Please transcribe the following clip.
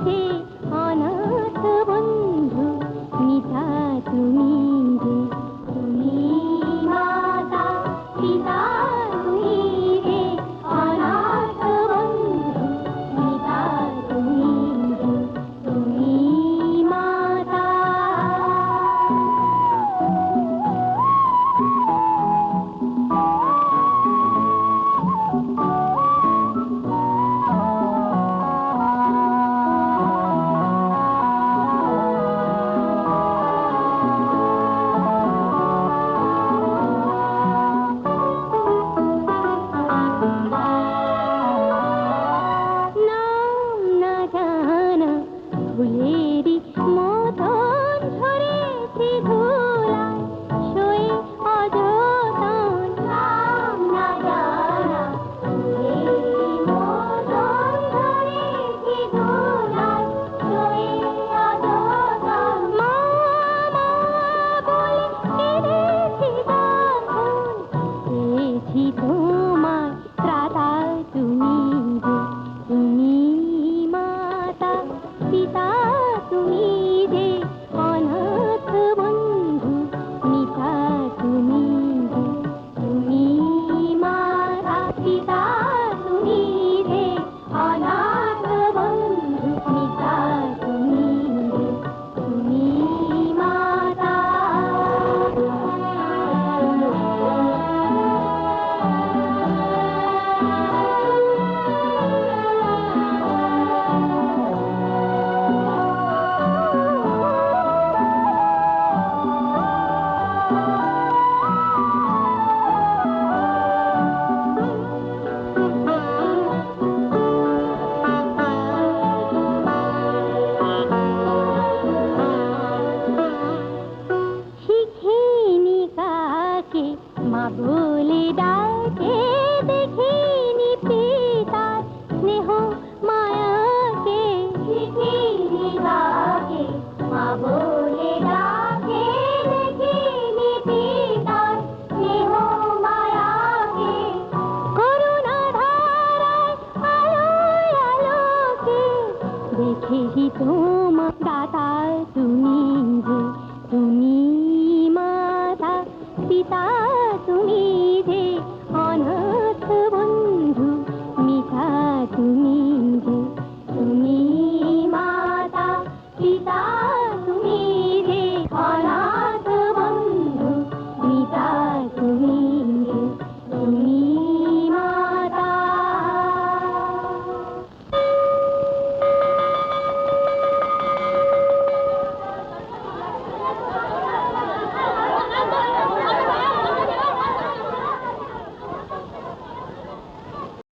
যে অনাথ বন্ধু, মিতা তুমি যে, তুমি মাতা পিতা তুমি যে অনাথ বন্ধু, মিতা তুমি যে, তুমি মাতা। নাম না জানা ফুলেরই মতন ঝরেছি ধুলায়, শোয়ে অযতন। নাম না জানা ফুলেরই মতন ঝরেছি ধুলায়, শোয়ে অযতন। মা মা বলে কেঁদেছি তখন, পেয়েছি তোমায় ত্রাতা তুমি যে, তুমি মাতা পিতা তুমি যে অনাথ বন্ধু, মিতা তুমি যে, তুমি মাতা পিতা তুমি যে অনাথ বন্ধু, মিতা তুমি যে, তুমি মাতা। শিখিনি কাকে মা বলে ডাকে, দেখিনি পিতার স্নেহ মায়াকে। শিখিনি কাকে মা বলে ডাকে, দেখিনি পিতার স্নেহ মায়াকে। করুণা ধারায় আলোয় আলোকে দেখেছি